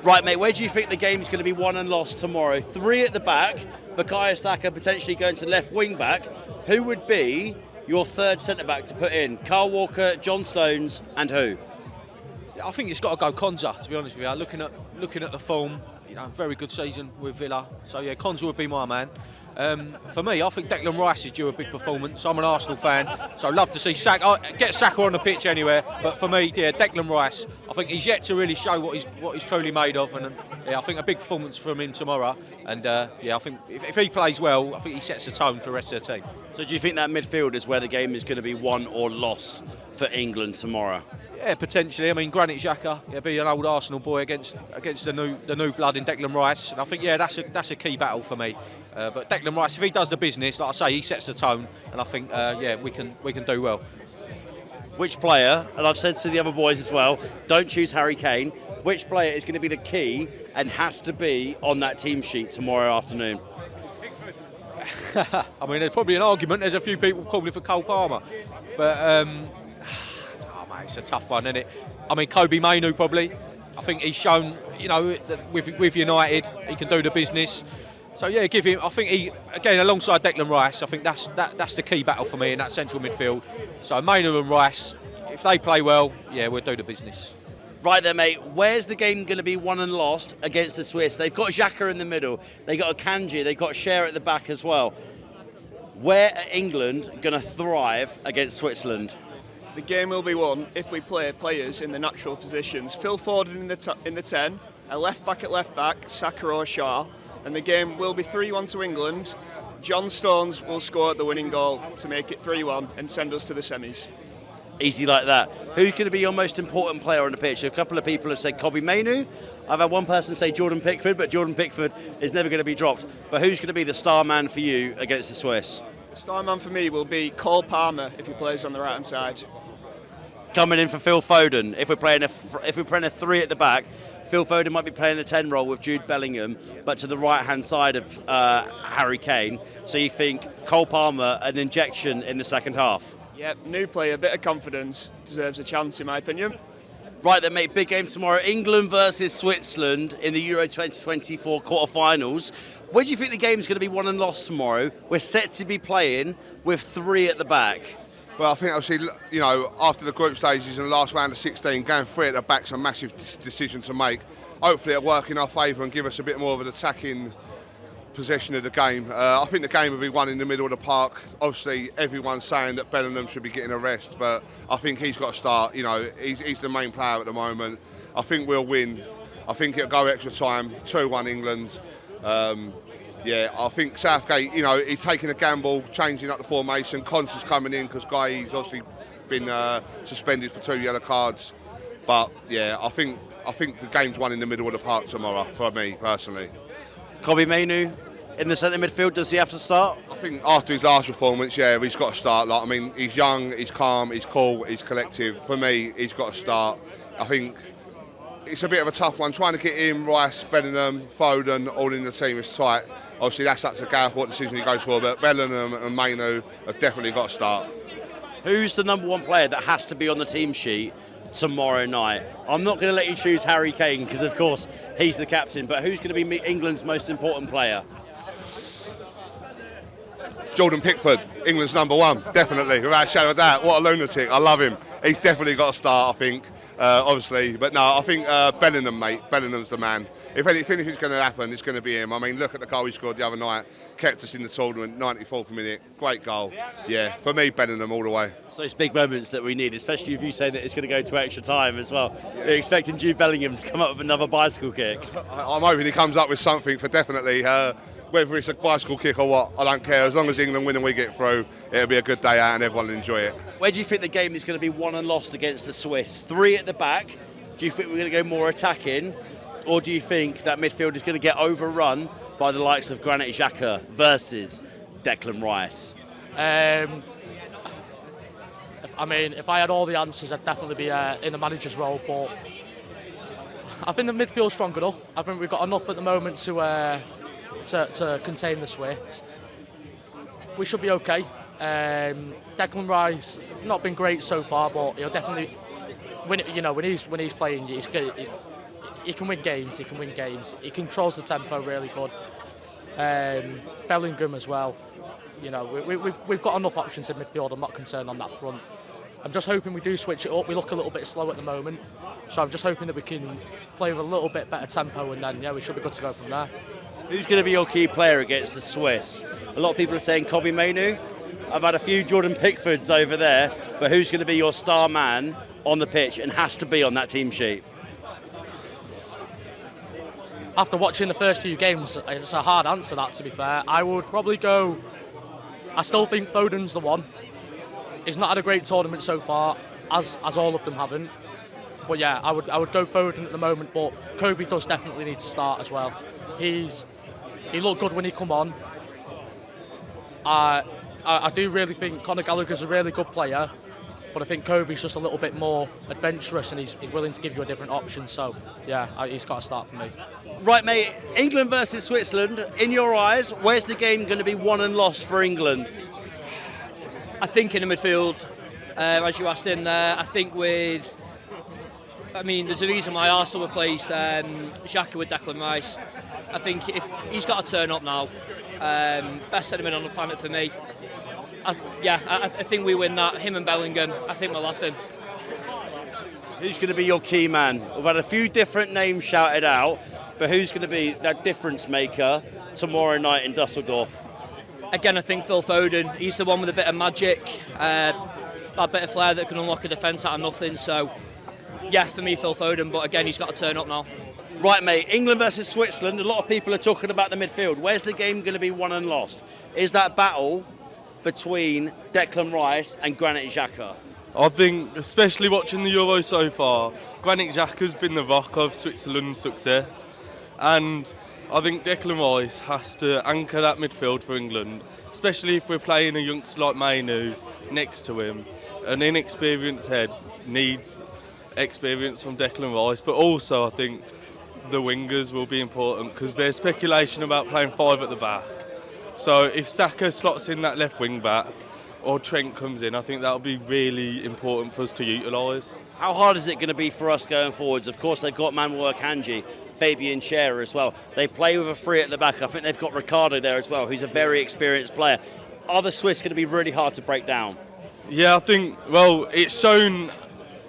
Right, mate, where do you think the game's going to be won and lost tomorrow? 3 at the back, Bukayo Saka potentially going to left wing back. Who would be your third centre-back to put in? Kyle Walker, John Stones, and who? I think it's got to go Konza, to be honest with you. Looking at the form, very good season with Villa. So yeah, Konza would be my man. For me, I think Declan Rice is due a big performance. I'm an Arsenal fan, so I'd love to see Saka. Get Saka on the pitch anywhere, but for me, yeah, Declan Rice. I think he's yet to really show what he's truly made of, and yeah, I think a big performance from him tomorrow. And yeah, I think if he plays well, I think he sets the tone for the rest of the team. So do you think that midfield is where the game is going to be won or lost for England tomorrow? Yeah, potentially. I mean, Granit Xhaka, be an old Arsenal boy against the new blood in Declan Rice, and I think that's a key battle for me. But Declan Rice, if he does the business, like I say, he sets the tone, and I think yeah, we can do well. Which player, and I've said to the other boys as well, don't choose Harry Kane. Which player is going to be the key and has to be on that team sheet tomorrow afternoon? I mean, there's probably an argument. There's a few people calling for Cole Palmer, but. It's a tough one, isn't it? I mean, Kobe Mainoo probably. I think he's shown, that with United, he can do the business. So yeah, give him. I think he, again, alongside Declan Rice, I think that's the key battle for me in that central midfield. So Mainoo and Rice, if they play well, yeah, we'll do the business. Right there, mate. Where's the game going to be won and lost against the Swiss? They've got Xhaka in the middle. They've got Akanji. They've got Cher at the back as well. Where are England going to thrive against Switzerland? The game will be won if we play players in the natural positions. Phil Foden in the 10, a left back at left back, Saka or Shaw, and the game will be 3-1 to England. John Stones will score the winning goal to make it 3-1 and send us to the semis. Easy like that. Who's going to be your most important player on the pitch? A couple of people have said Kobe Mainoo. I've had one person say Jordan Pickford, but Jordan Pickford is never going to be dropped. But who's going to be the star man for you against the Swiss? Star man for me will be Cole Palmer if he plays on the right hand side. Coming in for Phil Foden. If we're playing a 3 at the back, Phil Foden might be playing the 10 role with Jude Bellingham, but to the right-hand side of Harry Kane. So you think Cole Palmer, an injection in the second half? Yep, new player, bit of confidence, deserves a chance in my opinion. Right then, mate, big game tomorrow. England versus Switzerland in the Euro 2024 quarterfinals. Where do you think the game's going to be won and lost tomorrow? We're set to be playing with 3 at the back. Well, I think obviously, after the group stages and the last round of 16, going 3 at the back's a massive decision to make. Hopefully it'll work in our favour and give us a bit more of an attacking possession of the game. I think the game will be won in the middle of the park. Obviously, everyone's saying that Bellingham should be getting a rest, but I think he's got to start. He's the main player at the moment. I think we'll win. I think it'll go extra time, 2-1 England. Yeah, I think Southgate, he's taking a gamble, changing up the formation. Constance coming in because Guy's obviously been suspended for 2 yellow cards. But yeah, I think the game's won in the middle of the park tomorrow for me personally. Kobe Mainoo in the centre midfield, does he have to start? I think after his last performance, yeah, he's got to start. He's young, he's calm, he's cool, he's collective. For me, he's got to start. I think it's a bit of a tough one. Trying to get him, Rice, Bellingham, Foden, all in the team is tight. Obviously, that's up to Gareth what decision he goes for, but Bellingham and Mainoo have definitely got to start. Who's the number 1 player that has to be on the team sheet tomorrow night? I'm not going to let you choose Harry Kane because, of course, he's the captain, but who's going to be England's most important player? Jordan Pickford, England's number 1, definitely, without a shadow of doubt. What a lunatic, I love him. He's definitely got to start, I think, obviously. But no, I think Bellingham, mate, Bellingham's the man. If anything's going to happen, it's going to be him. I mean, look at the goal he scored the other night, kept us in the tournament, 94th minute, great goal. Yeah, for me, Bellingham all the way. So it's big moments that we need, especially if you say that it's going to go to extra time as well. You're expecting Jude Bellingham to come up with another bicycle kick. I'm hoping he comes up with something for definitely. Whether it's a bicycle kick or what, I don't care. As long as England win and we get through, it'll be a good day out and everyone will enjoy it. Where do you think the game is going to be won and lost against the Swiss? 3 at the back. Do you think we're going to go more attacking? Or do you think that midfield is going to get overrun by the likes of Granit Xhaka versus Declan Rice? If I had all the answers, I'd definitely be in the manager's role. But I think the midfield's strong enough. I think we've got enough at the moment to contain the Swiss. We should be okay. Declan Rice not been great so far, but he'll definitely when he's playing, he can win games. He can win games. He controls the tempo really good. Bellingham as well. You know, we've got enough options in midfield. I'm not concerned on that front. I'm just hoping we do switch it up. We look a little bit slow at the moment, so I'm just hoping that we can play with a little bit better tempo, and then we should be good to go from there. Who's going to be your key player against the Swiss? A lot of people are saying Mainoo. I've had a few Jordan Pickfords over there, but who's going to be your star man on the pitch and has to be on that team sheet? After watching the first few games, it's a hard answer that, to be fair. I would probably go... I still think Foden's the one. He's not had a great tournament so far, as all of them haven't. But yeah, I would go Foden at the moment, but Kobe does definitely need to start as well. He looked good when he come on. I do really think Conor Gallagher's a really good player, but I think Kobe's just a little bit more adventurous and he's willing to give you a different option. So yeah, he's got to start for me. Right, mate, England versus Switzerland. In your eyes, where's the game going to be won and lost for England? I think in the midfield, as you asked in there, I think there's a reason why Arsenal replaced Xhaka with Declan Rice. I think he's got to turn up now. Best sentiment on the planet for me. I think we win that. Him and Bellingham, I think we're laughing. Who's going to be your key man? We've had a few different names shouted out, but who's going to be that difference maker tomorrow night in Dusseldorf? Again, I think Phil Foden. He's the one with a bit of magic, that bit of flair that can unlock a defence out of nothing. So, yeah, for me, Phil Foden. But again, he's got to turn up now. Right, mate, England versus Switzerland. A lot of people are talking about the midfield. Where's the game going to be won and lost? Is that battle between Declan Rice and Granit Xhaka? I think, especially watching the Euro so far, Granit Xhaka's been the rock of Switzerland's success. And I think Declan Rice has to anchor that midfield for England, especially if we're playing a youngster like Mainoo next to him. An inexperienced head needs experience from Declan Rice, but also I think the wingers will be important because there's speculation about playing 5 at the back. So if Saka slots in that left wing back or Trent comes in, I think that'll be really important for us to utilise. How hard is it going to be for us going forwards? Of course, they've got Manuel Akanji, Fabian Scherer as well. They play with a 3 at the back. I think they've got Ricardo there as well, who's a very experienced player. Are the Swiss going to be really hard to break down? Yeah, I think, well, it's shown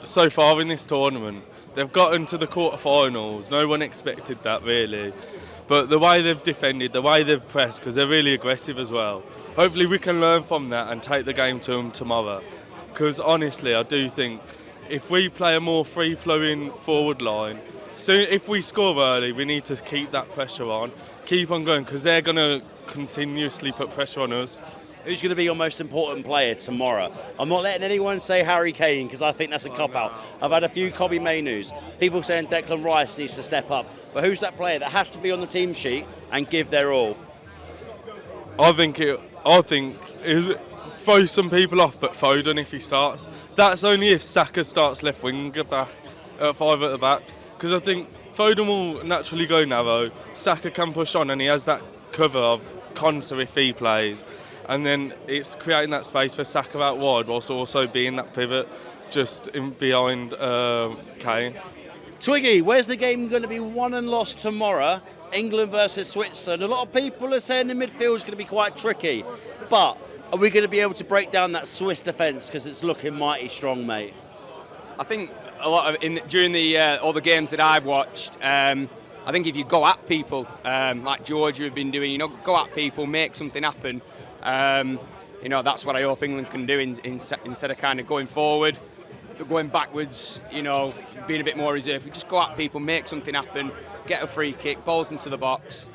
so far in this tournament. They've gotten to the quarterfinals. No one expected that, really. But the way they've defended, the way they've pressed, because they're really aggressive as well. Hopefully we can learn from that and take the game to them tomorrow. Because honestly, I do think if we play a more free-flowing forward line, if we score early, we need to keep that pressure on, keep on going, because they're going to continuously put pressure on us. Who's going to be your most important player tomorrow? I'm not letting anyone say Harry Kane because I think that's a cop-out. I've had a few Mainoos. People saying Declan Rice needs to step up. But who's that player that has to be on the team sheet and give their all? I think it throws some people off, but Foden if he starts. That's only if Saka starts left winger back at 5 at the back. Because I think Foden will naturally go narrow. Saka can push on and he has that cover of Konsa if he plays. And then it's creating that space for Saka out wide whilst also being that pivot just behind Kane. Twiggy, where's the game going to be won and lost tomorrow? England versus Switzerland. A lot of people are saying the midfield is going to be quite tricky. But are we going to be able to break down that Swiss defence because it's looking mighty strong, mate? I think a lot of during all the games that I've watched, I think if you go at people, like Georgia have been doing, go at people, make something happen. That's what I hope England can do instead of kind of going forward, going backwards, being a bit more reserved. We just go at people, make something happen, get a free kick, balls into the box.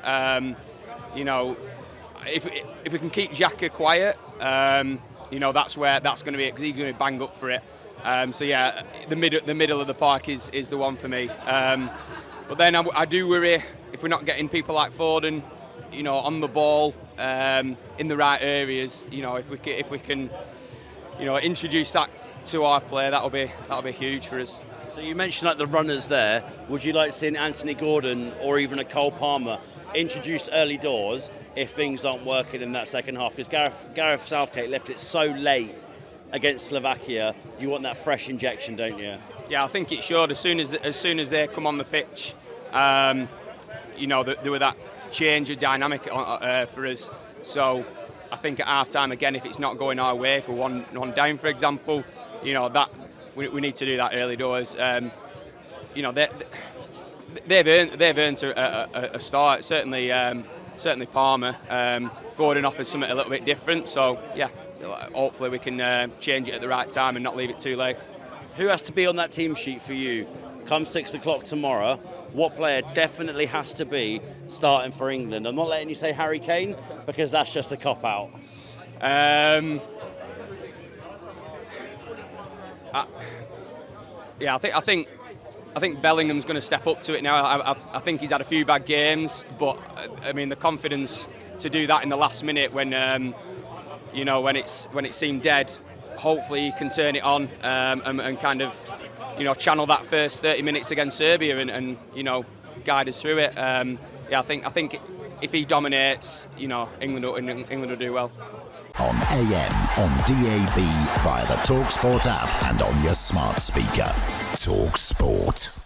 If we can keep Xhaka quiet, that's where that's going to be it because he's going to bang up for it. The middle of the park is the one for me. But then I do worry if we're not getting people like Foden, on the ball in the right areas. If we can, introduce that to our play, that'll be huge for us. So you mentioned like the runners there. Would you like to see an Anthony Gordon or even a Cole Palmer introduced early doors if things aren't working in that second half? Because Gareth Southgate left it so late against Slovakia. You want that fresh injection, don't you? Yeah, I think it should. As soon as they come on the pitch, you know, there were that change of dynamic for us. So I think at half-time, again, if it's not going our way, if we're one down, for example, you know, that we need to do that early doors. You know, they've earned a start. Certainly Palmer. Gordon offers something a little bit different. So yeah, hopefully we can change it at the right time and not leave it too late. Who has to be on that team sheet for you? Come 6 o'clock tomorrow, what player definitely has to be starting for England? I'm not letting you say Harry Kane because that's just a cop-out. Yeah, I think Bellingham's going to step up to it now. I think he's had a few bad games, but I mean the confidence to do that in the last minute when you know, when it seemed dead. Hopefully he can turn it on and kind of, you know, channel that first 30 minutes against Serbia and you know, guide us through it. Yeah, I think if he dominates, you know, England will do well. On AM, on DAB, via the talkSPORT app and on your smart speaker. talkSPORT.